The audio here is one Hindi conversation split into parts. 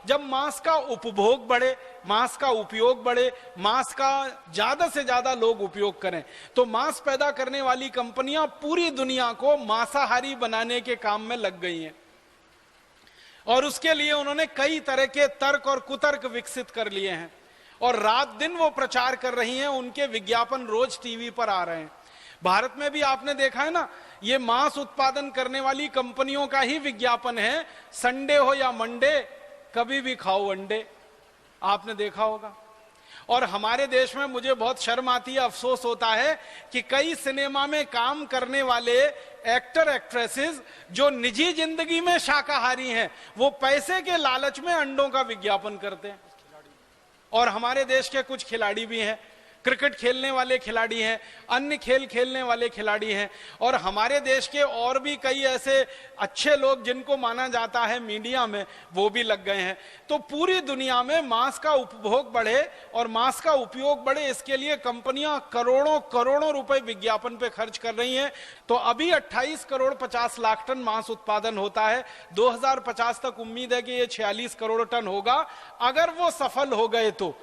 जब मांस का उपभोग बढ़े, मांस का उपयोग बढ़े, मांस का ज्यादा से ज्यादा लोग उपयोग करें, तो मांस पैदा करने वाली कंपनियां पूरी दुनिया को मांसाहारी बनाने के काम में लग गई हैं। और उसके लिए उन्होंने कई तरह के तर्क और कुतर्क विकसित कर लिए हैं और रात दिन वो प्रचार कर रही हैं। उनके विज्ञापन रोज टीवी पर आ रहे हैं। भारत में भी आपने देखा है ना, ये मांस उत्पादन करने वाली कंपनियों का ही विज्ञापन है, संडे हो या मंडे कभी भी खाओ अंडे, आपने देखा होगा। और हमारे देश में मुझे बहुत शर्म आती है, अफसोस होता है कि कई सिनेमा में काम करने वाले एक्टर एक्ट्रेसेस जो निजी जिंदगी में शाकाहारी हैं, वो पैसे के लालच में अंडों का विज्ञापन करते हैं। और हमारे देश के कुछ खिलाड़ी भी हैं, क्रिकेट खेलने वाले खिलाड़ी हैं, अन्य खेल खेलने वाले खिलाड़ी हैं, और हमारे देश के और भी कई ऐसे अच्छे लोग जिनको माना जाता है मीडिया में, वो भी लग गए हैं। तो पूरी दुनिया में मांस का उपभोग बढ़े और मांस का उपयोग बढ़े, इसके लिए कंपनियां करोड़ों करोड़ों रुपए विज्ञापन पे खर्च कर रही हैं। तो अभी 28 करोड़ 50 लाख टन मांस उत्पादन होता है। 2050 तक उम्मीद है कि ये 46 करोड़ टन होगा, अगर वो सफल हो गए तो।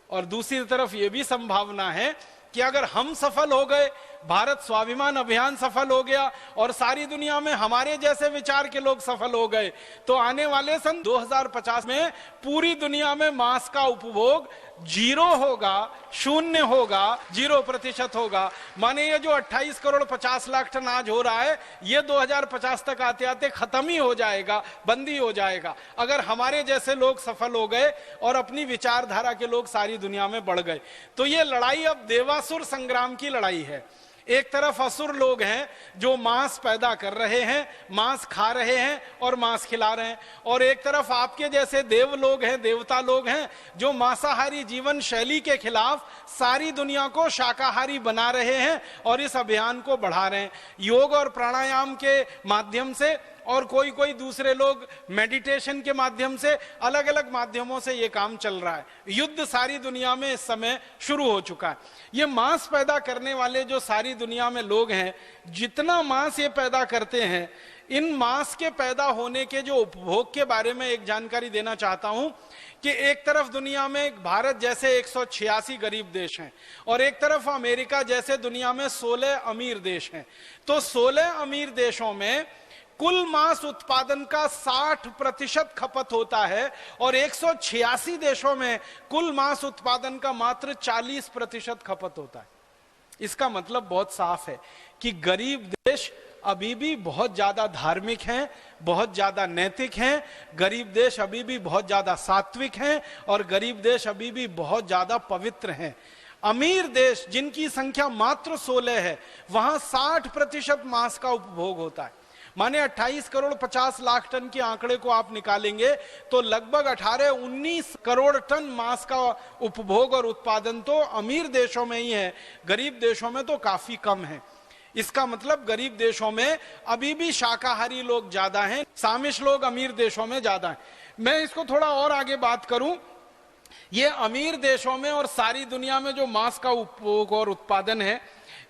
और दूसरी तरफ यह भी संभावना है कि अगर हम सफल हो गए, भारत स्वाभिमान अभियान सफल हो गया और सारी दुनिया में हमारे जैसे विचार के लोग सफल हो गए, तो आने वाले सन 2050 में पूरी दुनिया में मांस का उपभोग 0 होगा, 0 होगा, 0% होगा। माने ये जो 28 करोड़ 50 लाख टन आज हो रहा है, ये 2050 तक आते आते खत्म ही हो जाएगा, बंदी हो जाएगा, अगर हमारे जैसे लोग सफल हो गए और अपनी विचारधारा के लोग सारी दुनिया में बढ़ गए। तो ये लड़ाई अब देवासुर संग्राम की लड़ाई है। एक तरफ असुर लोग हैं जो मांस पैदा कर रहे हैं, मांस खा रहे हैं और मांस खिला रहे हैं, और एक तरफ आपके जैसे देव लोग हैं, देवता लोग हैं, जो मांसाहारी जीवन शैली के खिलाफ सारी दुनिया को शाकाहारी बना रहे हैं और इस अभियान को बढ़ा रहे हैं योग और प्राणायाम के माध्यम से, और कोई कोई दूसरे लोग मेडिटेशन के माध्यम से, अलग अलग माध्यमों से ये काम चल रहा है। युद्ध सारी दुनिया में इस समय शुरू हो चुका है। ये मांस पैदा करने वाले जो सारी दुनिया में लोग हैं, जितना मांस ये पैदा करते हैं, इन मांस के पैदा होने के जो उपभोग के बारे में एक जानकारी देना चाहता हूं कि एक तरफ दुनिया में भारत जैसे 186 गरीब देश हैं और एक तरफ अमेरिका जैसे दुनिया में 16 अमीर देश हैं। तो 16 अमीर देशों में कुल मांस उत्पादन का 60% खपत होता है और 186 देशों में कुल मांस उत्पादन का मात्र 40% खपत होता है। इसका मतलब बहुत साफ है कि गरीब देश अभी भी बहुत ज्यादा धार्मिक हैं, बहुत ज्यादा नैतिक हैं, गरीब देश अभी भी बहुत ज्यादा सात्विक हैं और गरीब देश अभी भी बहुत ज्यादा पवित्र हैं। अमीर देश जिनकी संख्या मात्र 16 है, वहां 60% मांस का उपभोग होता है। माने 28 करोड़ 50 लाख टन के आंकड़े को आप निकालेंगे तो लगभग 18-19 करोड़ टन मांस का उपभोग और उत्पादन तो अमीर देशों में ही है, गरीब देशों में तो काफी कम है। इसका मतलब गरीब देशों में अभी भी शाकाहारी लोग ज्यादा हैं, सामिश लोग अमीर देशों में ज्यादा हैं। मैं इसको थोड़ा और आगे बात करूं, ये अमीर देशों में और सारी दुनिया में जो मांस का उपभोग और उत्पादन है,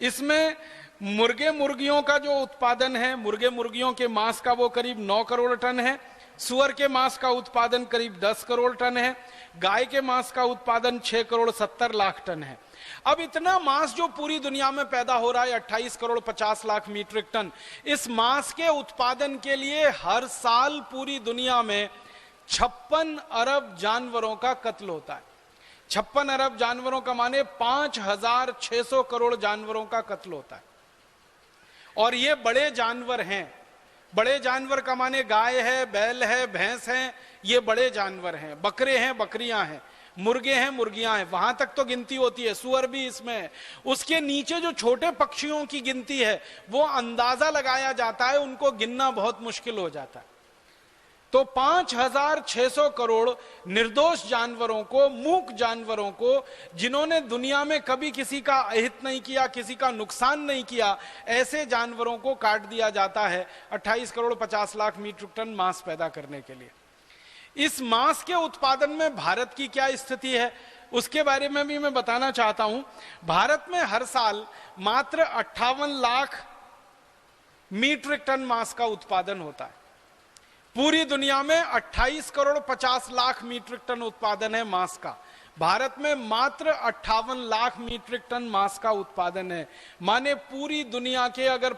इसमें मुर्गे मुर्गियों का जो उत्पादन है, मुर्गे मुर्गियों के मांस का वो करीब 9 करोड़ टन है, सुअर के मांस का उत्पादन करीब 10 करोड़ टन है, गाय के मांस का उत्पादन 6 करोड़ 70 लाख टन है। अब इतना मांस जो पूरी दुनिया में पैदा हो रहा है, 28 करोड़ 50 लाख मीट्रिक टन, इस मांस के उत्पादन के लिए हर साल पूरी दुनिया में 56 अरब जानवरों का कत्ल होता है। 56 अरब जानवरों का माने 5600 करोड़ जानवरों का कत्ल होता है। और ये बड़े जानवर हैं, बड़े जानवर का माने गाय है, बैल है, भैंस है, ये बड़े जानवर हैं, बकरे हैं, बकरियां हैं, मुर्गे हैं, मुर्गियां हैं, वहां तक तो गिनती होती है, सुअर भी इसमें है। उसके नीचे जो छोटे पक्षियों की गिनती है वो अंदाजा लगाया जाता है, उनको गिनना बहुत मुश्किल हो जाता है। तो 5600 करोड़ निर्दोष जानवरों को, मूक जानवरों को, जिन्होंने दुनिया में कभी किसी का अहित नहीं किया, किसी का नुकसान नहीं किया, ऐसे जानवरों को काट दिया जाता है 28 करोड़ 50 लाख मीट्रिक टन मांस पैदा करने के लिए। इस मांस के उत्पादन में भारत की क्या स्थिति है उसके बारे में भी मैं बताना चाहता हूं। भारत में हर साल मात्र 58 लाख मीट्रिक टन मांस का उत्पादन होता है। पूरी दुनिया में 28 करोड़ 50 लाख मीट्रिक टन उत्पादन है मांस का। भारत में मात्र 58 लाख मीट्रिक टन मांस का उत्पादन है। माने पूरी दुनिया के अगर